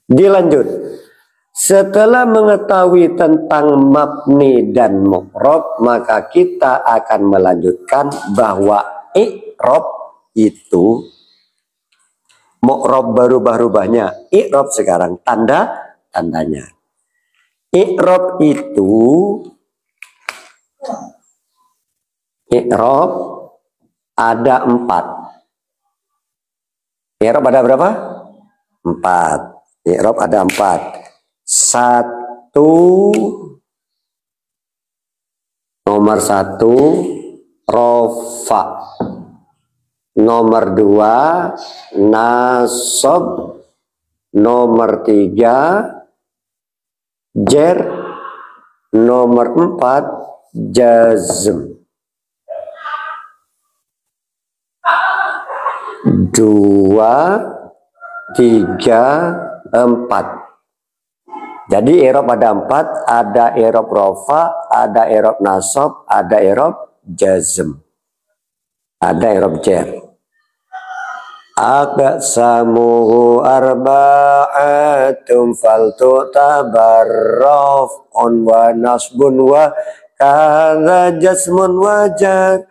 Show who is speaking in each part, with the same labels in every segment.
Speaker 1: Dilanjut. Setelah mengetahui tentang mabni dan mu'rab, maka kita akan melanjutkan bahwa i'rab itu mu'rab berubah-ubahnya. I'rab sekarang tandanya. I'rab itu ada 4. I'rab ada berapa? 4. I'rab ada 4. 1, nomor 1 rofa, nomor 2 nasab, nomor 3 jer, nomor 4 jazm. 2, 3, 4. Jadi i'rab ada 4, ada i'rab rofa, ada i'rab nasab, ada i'rab jazm, ada i'rab jer. Aqsamuhu arba'atum faltu'tabar raf'un wa nasbun wa kadza jasmun wa jar.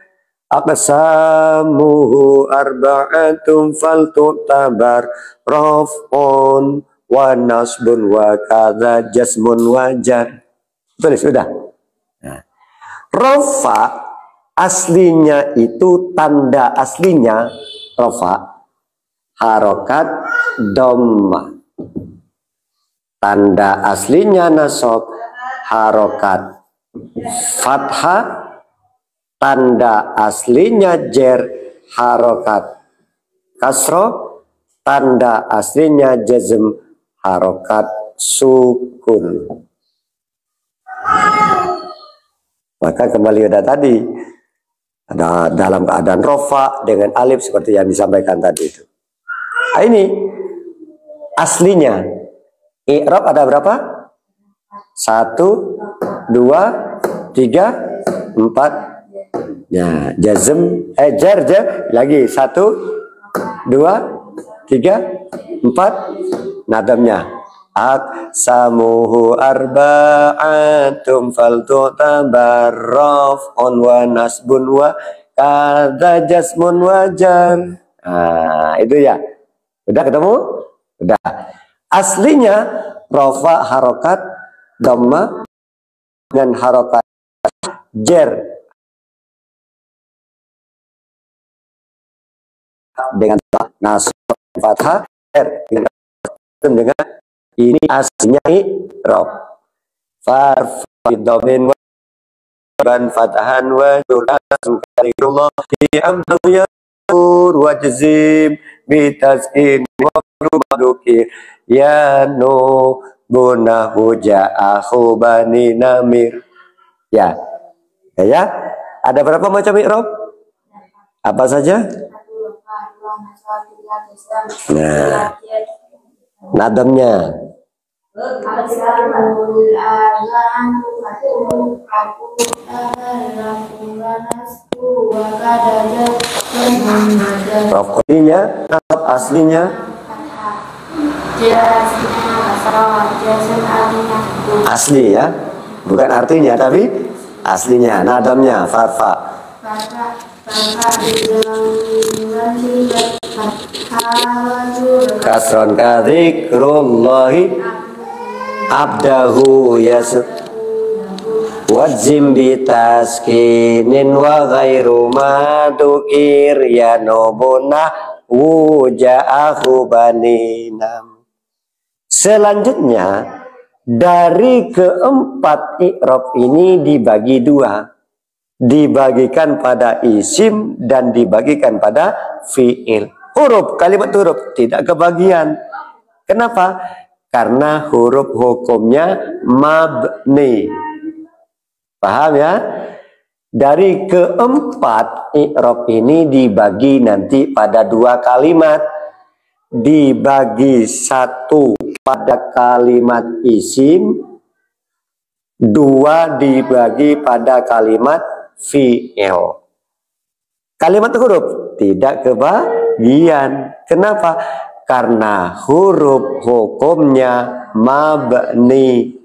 Speaker 1: Aqsamuhu arba'atum faltu'tabar raf'un wa nasbun wa kadza jasmun wa jar. Tulis sudah. Nah, rofa aslinya itu, tanda aslinya rofa harokat dhamma. Tanda aslinya nasab harokat fathah. Tanda aslinya jer harokat kasroh. Tanda aslinya jazm harokat sukun. Maka kembali ada tadi, ada dalam keadaan rofa dengan alif seperti yang disampaikan tadi itu. Nah, ini aslinya i'rab ada berapa? 1, 2, 3, 4. Ya, jazm jar lagi 1, 2, 3, 4. Nadamnya aqsamuhu arba'atum faltu'tabar raf'un wa nasbun wa kadza jasmun wa jar. Nah, itu ya. Udah ketemu? Udah. Aslinya rafa harokat dhamma dan harokat jer dengan nasab fathah dengan ini aslinya i'rab. Farfa bidhamin wa ban fatahan wa juratan karirullah bi amdu yaqur wa jazim bi taskin wa madukir ya no gunahu ja'ahu bani namir. Ya. Ada berapa macam i'rab? Apa saja? Nah, nadamnya raf'inya, nasab aslinya asli ya, bukan artinya tapi aslinya. Nadamnya farfa kasron kadzikrullahi abdahu yasud wajim bitaskinin wa ghairu madukir ya nobuna wuja'ahu baninam. Selanjutnya dari keempat i'rab ini dibagi 2. Dibagikan pada isim dan dibagikan pada fi'il. Huruf, kalimat huruf tidak kebagian. Kenapa? Karena huruf hukumnya mabni. Paham ya? Dari keempat i'rab ini dibagi nanti pada 2 kalimat. Dibagi 1 pada kalimat isim, 2 dibagi pada kalimat fi'il. Kalimat huruf tidak kebagian. Kenapa? karena huruf hukumnya mabni.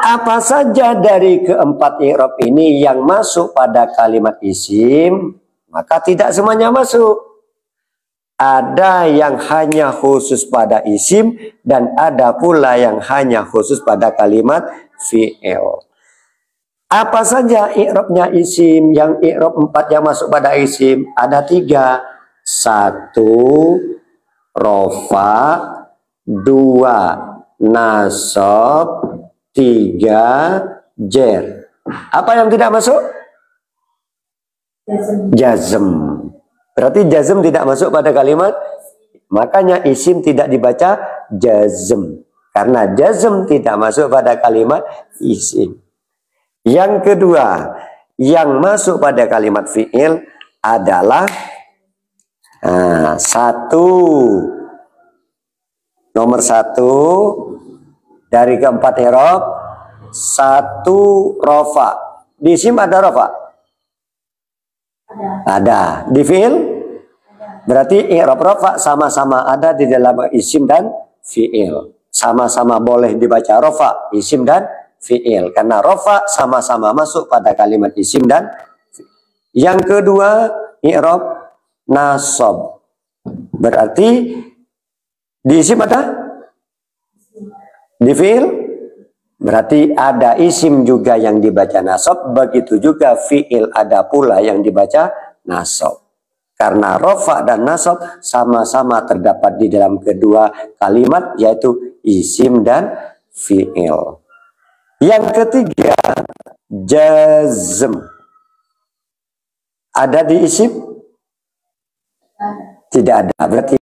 Speaker 1: Apa saja dari keempat i'rab ini yang masuk pada kalimat isim, maka tidak semuanya masuk. Ada yang hanya khusus pada isim dan ada pula yang hanya khusus pada kalimat fi'il. Apa saja i'rabnya isim? Yang i'rab 4 yang masuk pada isim ada 3. 1 rofa, 2 nasab, 3 jer. Apa yang tidak masuk? Jazm. Berarti jazm tidak masuk pada kalimat. Makanya isim tidak dibaca jazm. Karena jazm tidak masuk pada kalimat isim. Yang kedua, yang masuk pada kalimat fi'il adalah nomor 1 dari keempat i'rab, 1 rofa. Di isim ada rofa? Ada. Di fi'il? Berarti i'rab rofa sama-sama ada di dalam isim dan fi'il. Sama-sama boleh dibaca rofa, isim dan fi'il. Karena rofa sama-sama masuk pada kalimat isim dan fi'il. Yang kedua, i'rab nasab. Berarti di isim ada? Di fi'il? Berarti ada isim juga yang dibaca nasab, begitu juga fi'il ada pula yang dibaca nasab. Karena rofa dan nasab sama-sama terdapat di dalam kedua kalimat, yaitu isim dan fi'il. Yang ketiga, jazm. Ada di isim? Tidak ada. Berarti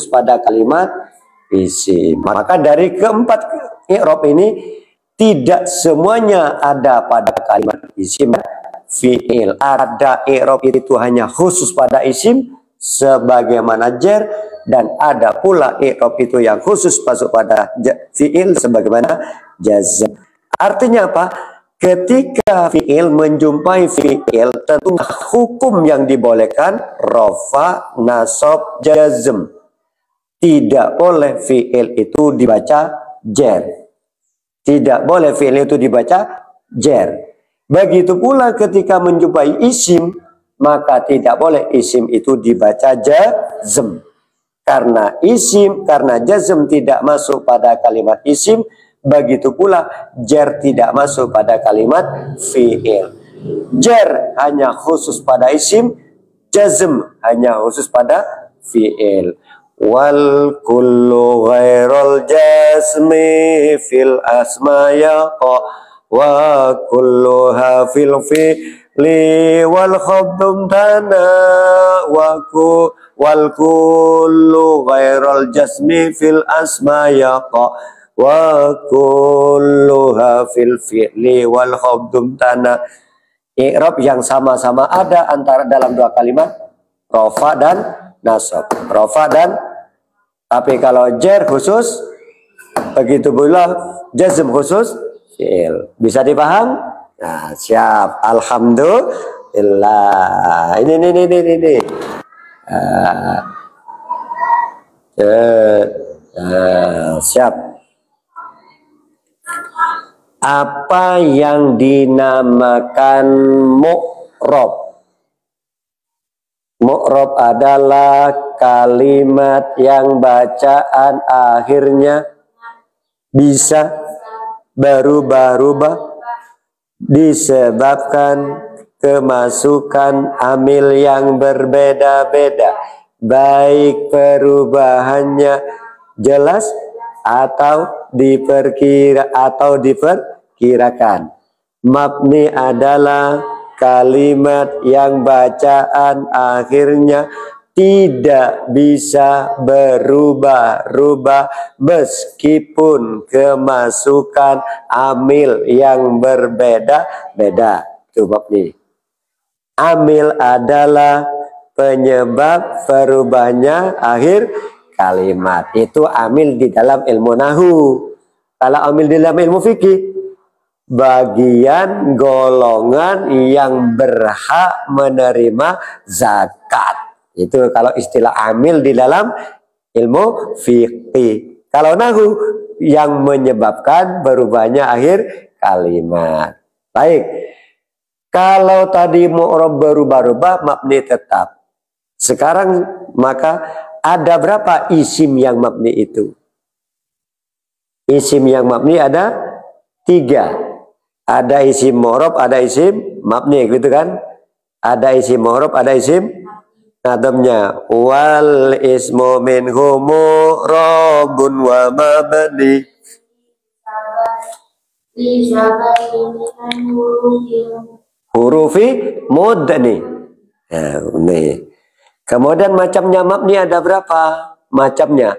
Speaker 1: pada kalimat isim. Maka dari keempat i'rab ini tidak semuanya ada pada kalimat isim fi'il. Ada i'rab itu hanya khusus pada isim sebagaimana jer, dan ada pula i'rab itu yang khusus masuk pada fi'il sebagaimana jazm. Artinya apa? Ketika fi'il menjumpai fi'il, tentu hukum yang dibolehkan rofa, nasab, jazm. Tidak boleh fi'il itu dibaca jer. Tidak boleh fi'il itu dibaca jer. Begitu pula ketika menjumpai isim, maka tidak boleh isim itu dibaca jazm. Karena jazm tidak masuk pada kalimat isim, begitu pula jer tidak masuk pada kalimat fi'il. Jer hanya khusus pada isim, jazm hanya khusus pada fi'il. Wal kullu ghairal jasmi fil asma yaqa wa kulluha fil fi'li wal khabdum tana wal kullu ghairal jasmi fil asma yaqa wa kulluha fil fi'li wal khabdum tana. I'rab yang sama-sama ada antara dalam dua kalimat rofa dan nasab. Rofa dan, tapi kalau jer khusus, begitu pula jazm khusus fi'il. Bisa dipaham? Nah, siap. Alhamdulillah. Ini. Siap. Apa yang dinamakan mu'rab? Mu'rab adalah kalimat yang bacaan akhirnya bisa berubah-ubah disebabkan kemasukan amil yang berbeda-beda, baik perubahannya jelas atau diperkirakan. Mabni adalah kalimat yang bacaan akhirnya tidak bisa berubah-ubah meskipun kemasukan amil yang berbeda-beda. Itu mabni. Amil adalah penyebab berubahnya akhir kalimat. Itu amil di dalam ilmu nahu. Kalau amil di dalam ilmu fikih, bagian golongan yang berhak menerima zakat. Itu kalau istilah amil di dalam ilmu fikih. Kalau nahu, yang menyebabkan berubahnya akhir kalimat. Baik. Kalau tadi mu'rab berubah-ubah, mabni tetap. Sekarang maka ada berapa isim yang mabni itu? Isim yang mabni ada 3. Ada isim mu'rab, ada isim mabni, gitu kan? Ada isim mu'rab, ada isim nadamnya. Wal ismu minhu mu'rabun wa mabni. Hurufi mudni. Nah, ini. Kemudian macamnya mabni ada berapa? Macamnya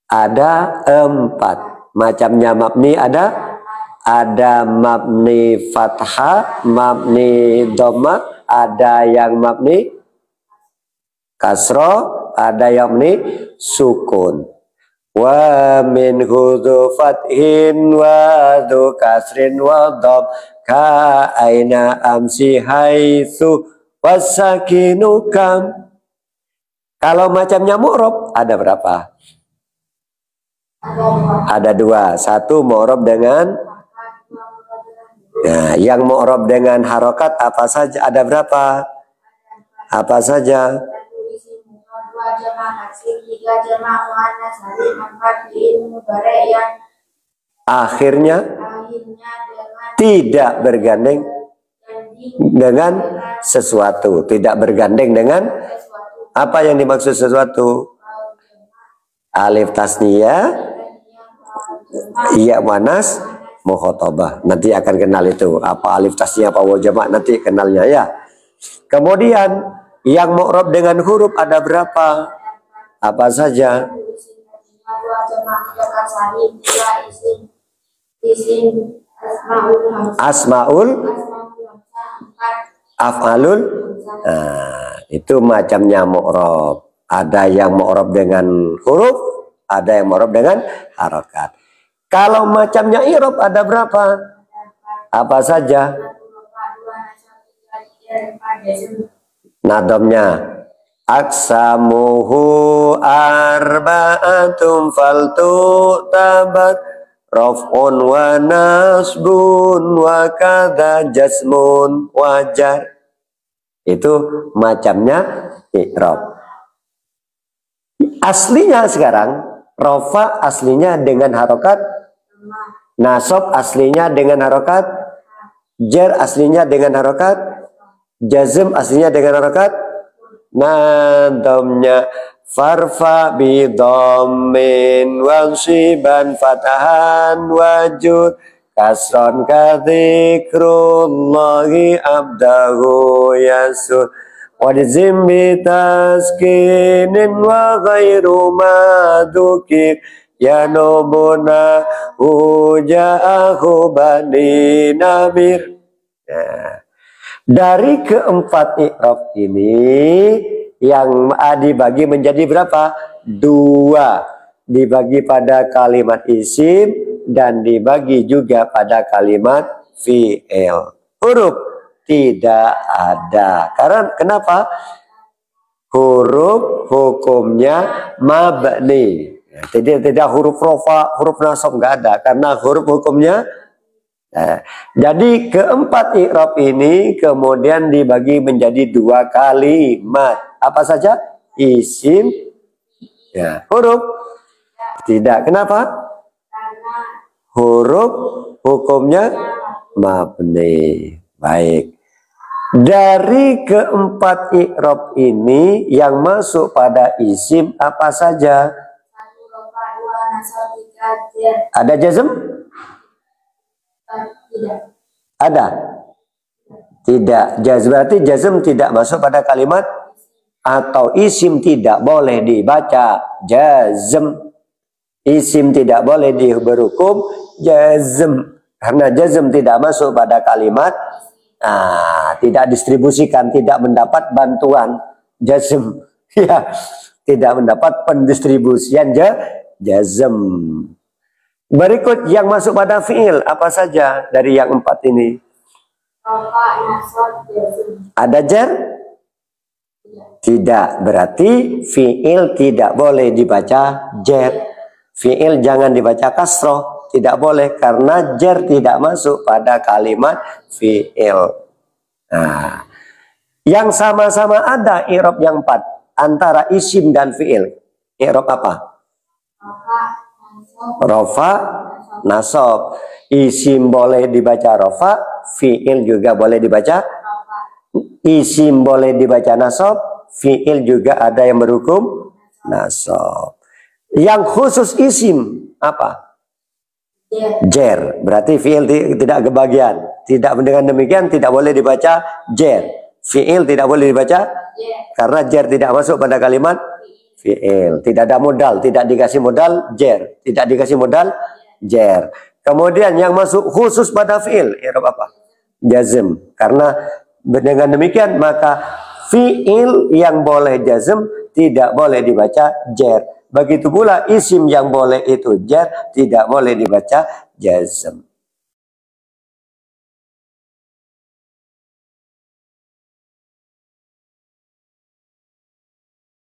Speaker 1: ada 4. Macamnya mabni ada mabni fathah, mabni dhamma, ada yang mabni kasroh, ada yang mabni sukun. Wa min hudhu fathin wa dhu kasrin wa dham ka aina amsi haitsu wasakinu kam. Kalau macamnya mu'rab ada berapa? Ada 2. Satu mu'rab dengan, nah, yang mu'rab dengan harokat apa saja? Ada berapa? Apa saja? Akhirnya tidak bergandeng dengan sesuatu. Tidak bergandeng dengan apa yang dimaksud sesuatu? Alif tasniyah, iya manas, mukhatabah. Nanti akan kenal itu apa alif tasniyah apa waw jamak, nanti kenalnya ya. Kemudian yang mu'rab dengan huruf ada berapa? Apa saja? Asmaul, af'alul. Nah, itu macamnya mu'rab. Ada yang mu'rab dengan huruf, ada yang mu'rab dengan harokat. Kalau macamnya i'rab ada berapa? Apa saja? Nadamnya aksamuhu arba'atum faltu tabat raf'un wa nasbun wa kadha jasmun wajar. Itu macamnya i'rab. Aslinya sekarang rafa aslinya dengan harokat, nasab aslinya dengan harokat, jar aslinya dengan harokat, jazm aslinya dengan harokat. Nadamnya farfa bi dhammin wansiban fatahan wajud kasron kadzikrullahi abdahu yasud wadzim bi taskinin wa ghairu madukir yanubuna huja'ahu bani namir. Nah, dari keempat i'rab ini yang dibagi menjadi berapa? 2. Dibagi pada kalimat isim dan dibagi juga pada kalimat fi'il. Huruf tidak ada. Karena kenapa? Huruf hukumnya mabni. Tidak huruf rofa, huruf nasab nggak ada. Karena huruf hukumnya. Nah, jadi keempat i'rab ini kemudian dibagi menjadi 2 kalimat. Apa saja? Isim, ya, huruf tidak. Kenapa? Huruf hukumnya mabni. Baik. Dari keempat i'rab ini yang masuk pada isim apa saja? Ada jazm? Tidak. Ada? Tidak. Berarti jazm tidak masuk pada kalimat, atau isim tidak boleh dibaca jazm. Isim tidak boleh berhukum jazm. Karena jazm tidak masuk pada kalimat, tidak distribusikan, tidak mendapat bantuan jazm. Ya, tidak mendapat pendistribusian jazm. Berikut yang masuk pada fiil apa saja dari yang 4 ini? Ada jar? Tidak. Berarti fiil tidak boleh dibaca jar. Fiil jangan dibaca kasroh. Tidak boleh karena jar tidak masuk pada kalimat fiil. Nah, yang sama-sama ada i'rab yang 4 antara isim dan fiil. I'rab apa? Rofa, nasab. Isim boleh dibaca rofa, fiil juga boleh dibaca. Isim boleh dibaca nasab, fiil juga ada yang berhukum nasab. Yang khusus isim apa? Jer. Berarti fiil tidak kebagian. Tidak dengan demikian tidak boleh dibaca jer. Fiil tidak boleh dibaca karena jer tidak masuk pada kalimat fiil. Tidak ada modal, tidak dikasih modal jer, tidak dikasih modal jer. Kemudian yang masuk khusus pada fiil, i'rab apa? Jazm. Karena dengan demikian maka fiil yang boleh jazm tidak boleh dibaca jer. Begitu pula isim yang boleh itu jer tidak boleh dibaca jazm.